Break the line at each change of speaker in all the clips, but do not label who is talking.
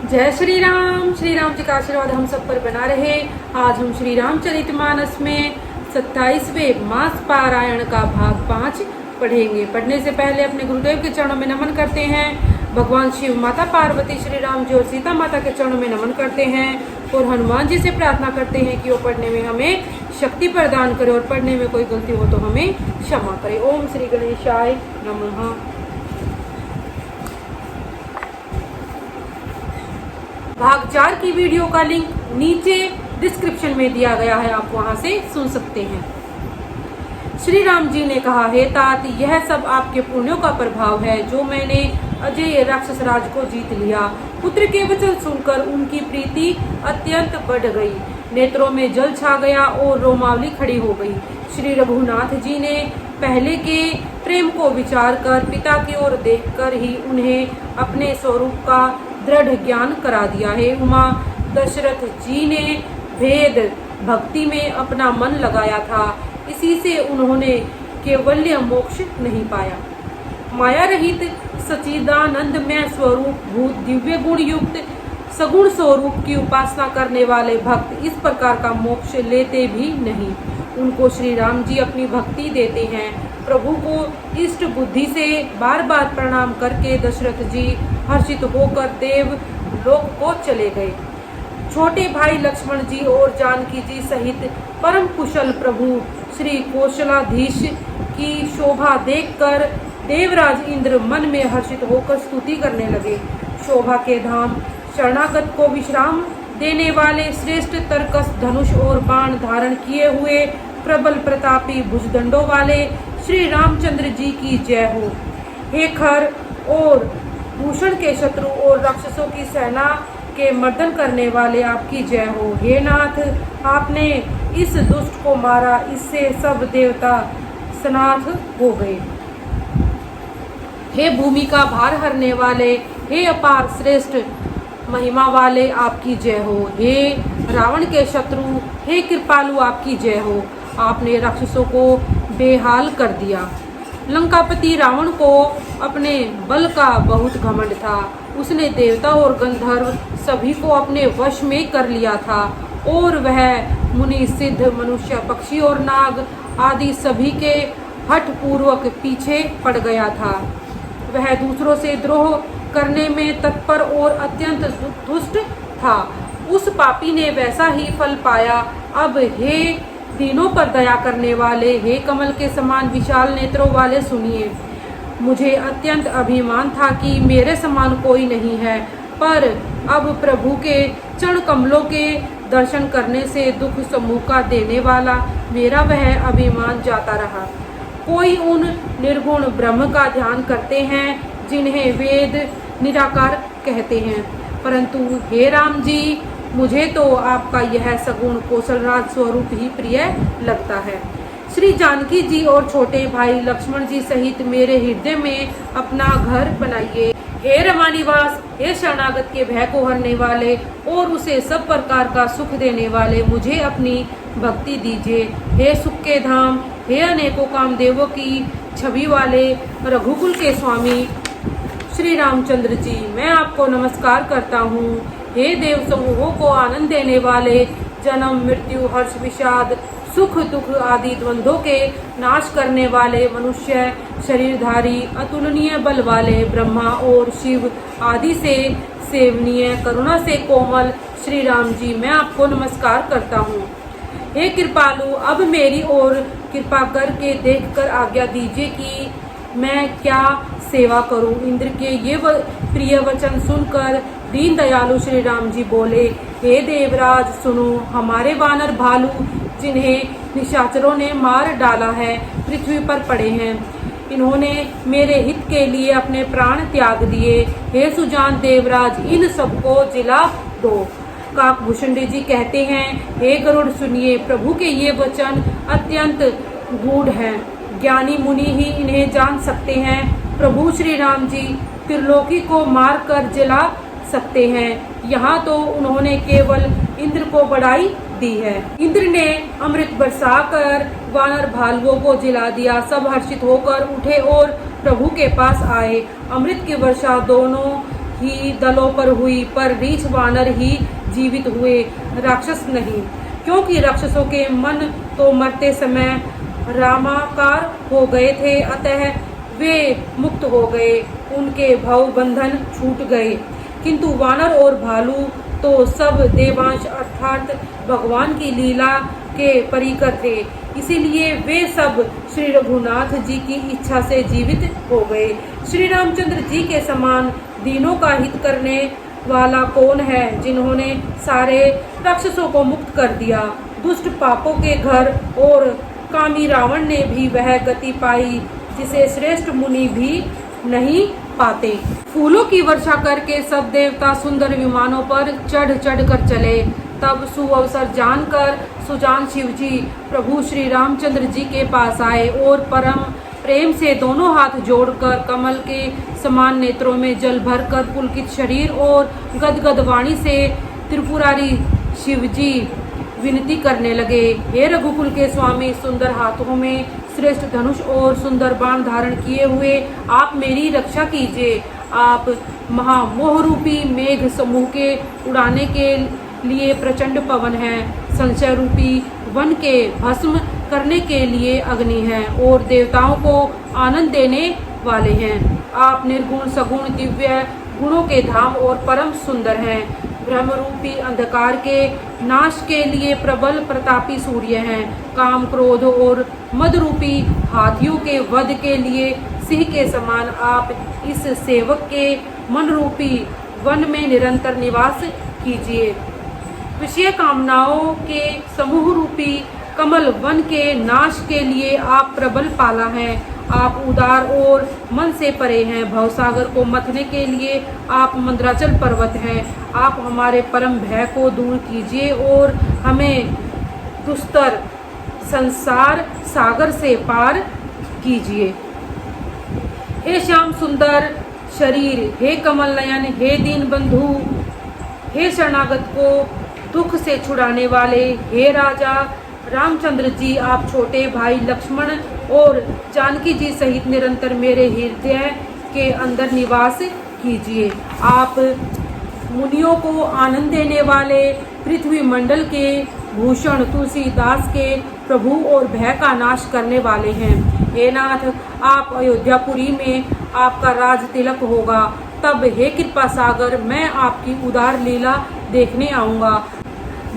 जय श्री राम जी का आशीर्वाद हम सब पर बना रहे। आज हम श्री रामचरितमानस में 27वें मास पारायण का भाग 5 पढ़ेंगे। पढ़ने से पहले अपने गुरुदेव के चरणों में नमन करते हैं। भगवान शिव, माता पार्वती, श्री राम जी और सीता माता के चरणों में नमन करते हैं और हनुमान जी से प्रार्थना करते हैं कि वो पढ़ने में हमें शक्ति प्रदान करे और पढ़ने में कोई गलती हो तो हमें क्षमा करे। ओम श्री गणेशाय नमः। भाग 4 की वीडियो का लिंक नीचे डिस्क्रिप्शन में दिया गया है, आप वहां से सुन सकते हैं। श्री राम जी ने कहा, हे तात, यह सब आपके पुण्यों का प्रभाव है जो मैंने अजय राक्षस राज को जीत लिया। पुत्र के वचन सुनकर उनकी प्रीति अत्यंत बढ़ गई, नेत्रों में जल छा गया और रोमावली खड़ी हो गई। श्री रघुनाथ जी ने पहले के प्रेम को विचार कर पिता की ओर देखकर ही उन्हें अपने स्वरूप का दृढ़ ज्ञान करा दिया है। उमा दशरथ जी ने भेद भक्ति में अपना मन लगाया था, इसी से उन्होंने केवल्य मोक्ष नहीं पाया। माया रहित सच्चिदानंदमय स्वरूप भूत दिव्य गुण युक्त सगुण स्वरूप की उपासना करने वाले भक्त इस प्रकार का मोक्ष लेते भी नहीं। उनको श्री राम जी अपनी भक्ति देते हैं। प्रभु को इष्ट बुद्धि से बार बार प्रणाम करके दशरथ जी हर्षित होकर देव लोक को चले गए। छोटे भाई लक्ष्मण जी और जानकी जी सहित परम कुशल प्रभु श्री कौशलाधीश की शोभा देखकर देवराज इंद्र मन में हर्षित होकर स्तुति करने लगे। शोभा के धाम शरणागत को विश्राम देने वाले श्रेष्ठ तरकस धनुष और बाण धारण किए हुए प्रबल प्रतापी भुजदंडों वाले श्री रामचंद्र जी की जय हो। हे खर और भूषण के शत्रु और राक्षसों की सेना के मर्दन करने वाले आपकी जय हो। हे नाथ, आपने इस दुष्ट को मारा, इससे सब देवता सनाथ हो गए। हे भूमि का भार हरने वाले, हे अपार श्रेष्ठ महिमा वाले, आपकी जय हो। हे रावण के शत्रु, हे कृपालु, आपकी जय हो। आपने राक्षसों को बेहाल कर दिया। लंकापति रावण को अपने बल का बहुत घमंड था। उसने देवता और गंधर्व सभी को अपने वश में कर लिया था और वह मुनि, सिद्ध, मनुष्य, पक्षी और नाग आदि सभी के हठ पूर्वक पीछे पड़ गया था। वह दूसरों से द्रोह करने में तत्पर और अत्यंत दुष्ट था। उस पापी ने वैसा ही फल पाया। अब हे दीनों पर दया करने वाले, हे कमल के समान विशाल नेत्रों वाले, सुनिए। मुझे अत्यंत अभिमान था कि मेरे समान कोई नहीं है, पर अब प्रभु के चरण कमलों के दर्शन करने से दुख समूह का देने वाला मेरा वह अभिमान जाता रहा। कोई उन निर्गुण ब्रह्म का ध्यान करते हैं जिन्हें वेद निराकार कहते हैं, परंतु हे राम जी, मुझे तो आपका यह सगुण कौशलराज स्वरूप ही प्रिय लगता है। श्री जानकी जी और छोटे भाई लक्ष्मण जी सहित मेरे हृदय में अपना घर बनाइए। हे रमानिवास, हे शरणागत के भय को हरने वाले और उसे सब प्रकार का सुख देने वाले, मुझे अपनी भक्ति दीजिए। हे सुख के धाम, हे अनेकों कामदेवों की छवि वाले रघुकुल के स्वामी श्री रामचंद्र जी, मैं आपको नमस्कार करता हूँ। हे देव समूहों को आनंद देने वाले, जन्म मृत्यु हर्ष विषाद सुख दुख आदि द्वंद्वों के नाश करने वाले, मनुष्य शरीरधारी अतुलनीय बल वाले, ब्रह्मा और शिव आदि से सेवनीय, करुणा से कोमल श्री राम जी, मैं आपको नमस्कार करता हूँ। हे कृपालु, अब मेरी ओर कृपा करके देखकर आज्ञा दीजिए कि मैं क्या सेवा करूं। इंद्र के ये प्रिय वचन सुनकर दीन दयालु श्री राम जी बोले, हे देवराज सुनो, हमारे वानर भालू जिन्हें निशाचरों ने मार डाला है पृथ्वी पर पड़े हैं। इन्होंने मेरे हित के लिए अपने प्राण त्याग दिए। हे सुजान देवराज, इन सबको जिला दो। काकभूषणी जी कहते हैं, हे गरुड़ सुनिए, प्रभु के ये वचन अत्यंत गूढ़ हैं, ज्ञानी मुनि ही इन्हें जान सकते हैं। प्रभु श्री राम जी त्रिलोकी को मार कर जला सकते हैं। यहाँ तो उन्होंने केवल इंद्र को बढ़ाई दी है। इंद्र ने अमृत बरसाकर वानर भालुओं को जिला दिया। सब हर्षित होकर उठे और प्रभु के पास आए। अमृत की वर्षा दोनों ही दलों पर हुई, पर रीछ वानर ही जीवित हुए, राक्षस नहीं। क्योंकि राक्षसों के मन तो मरते समय रामाकार हो गए थे, अतः वे मुक्त हो गए, उनके भव बंधन छूट गए। किंतु वानर और भालू तो सब देवांश अर्थात भगवान की लीला के परिकर थे, इसीलिए वे सब श्री रघुनाथ जी की इच्छा से जीवित हो गए। श्री रामचंद्र जी के समान दीनों का हित करने वाला कौन है, जिन्होंने सारे राक्षसों को मुक्त कर दिया। दुष्ट पापों के घर और कामी रावण ने भी वह गति पाई जिसे श्रेष्ठ मुनि भी नहीं पाते। फूलों की वर्षा करके सब देवता सुंदर विमानों पर चढ़ चढ़ कर चले। तब सुअवसर जानकर सुजान शिवजी प्रभु श्री रामचंद्र जी के पास आए और परम प्रेम से दोनों हाथ जोड़कर कमल के समान नेत्रों में जल भरकर पुलकित शरीर और गदगद वाणी से त्रिपुरारी शिवजी विनती करने लगे। हे रघुकुल के स्वामी, सुंदर हाथों में श्रेष्ठ धनुष और सुंदर बाण धारण किए हुए आप मेरी रक्षा कीजिए। आप महामोह रूपी मेघ समूह के उड़ाने के लिए प्रचंड पवन है, संशय रूपी वन के भस्म करने के लिए अग्नि है और देवताओं को आनंद देने वाले हैं। आप निर्गुण सगुण दिव्य गुणों के धाम और परम सुंदर हैं। ब्रह्म रूपी अंधकार के नाश के लिए प्रबल प्रतापी सूर्य हैं। काम क्रोध और मद रूपी हाथियों के वध के लिए सिंह के समान आप इस सेवक के मन रूपी वन में निरंतर निवास कीजिए। विषय कामनाओं के समूह रूपी कमल वन के नाश के लिए आप प्रबल पाला हैं। आप उदार और मन से परे हैं। भवसागर को मथने के लिए आप मंद्राचल पर्वत हैं। आप हमारे परम भय को दूर कीजिए और हमें दुस्तर संसार सागर से पार कीजिए। हे श्याम सुंदर शरीर, हे कमल नयन, हे दीन बंधु, हे शरणागत को दुख से छुड़ाने वाले, हे राजा रामचंद्र जी, आप छोटे भाई लक्ष्मण और जानकी जी सहित निरंतर मेरे हृदय के अंदर निवास कीजिए। आप मुनियों को आनंद देने वाले, पृथ्वी मंडल के भूषण, तुलसीदास के प्रभु और भय का नाश करने वाले हैं। हे नाथ, आप अयोध्यापुरी में आपका राज तिलक होगा, तब हे कृपा सागर मैं आपकी उदार लीला देखने आऊँगा।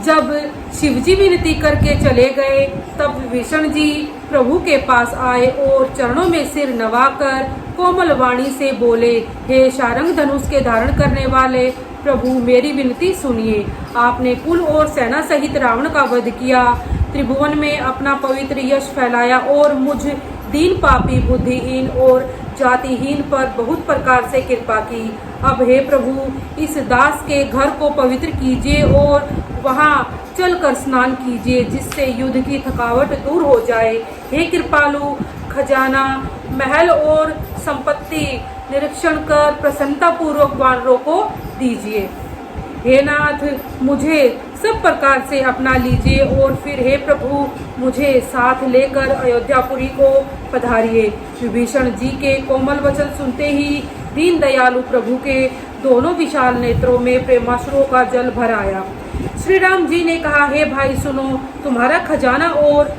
जब शिवजी विनती करके चले गए, तब विभीषण जी प्रभु के पास आए और चरणों में सिर नवाकर कोमल वाणी से बोले, हे शारंग धनुष के धारण करने वाले प्रभु, मेरी विनती सुनिए। आपने कुल और सेना सहित रावण का वध किया, त्रिभुवन में अपना पवित्र यश फैलाया और मुझ दीन पापी, बुद्धिहीन और जातिहीन पर बहुत प्रकार से कृपा की। अब हे प्रभु, इस दास के घर को पवित्र कीजिए और वहाँ चलकर स्नान कीजिए, जिससे युद्ध की थकावट दूर हो जाए। हे कृपालु, खजाना, महल और संपत्ति निरीक्षण कर प्रसन्नता पूर्वक वानरों को दीजिए। हे नाथ, मुझे सब प्रकार से अपना लीजिए और फिर हे प्रभु, मुझे साथ लेकर अयोध्यापुरी को पधारिए। विभीषण जी के कोमल वचन सुनते ही दीन दयालु प्रभु के दोनों विशाल नेत्रों में प्रेमाश्रुओं का जल भर आया। श्री राम जी ने कहा, हे भाई सुनो, तुम्हारा खजाना और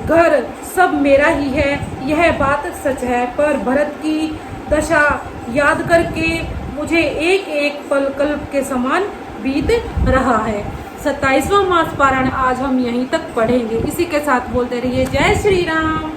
घर सब मेरा ही है, यह बात सच है, पर भरत की दशा याद करके मुझे एक एक पल कल्प के समान बीत रहा है। 27वां मास पारायण आज हम यहीं तक पढ़ेंगे। इसी के साथ बोलते रहिए जय श्री राम।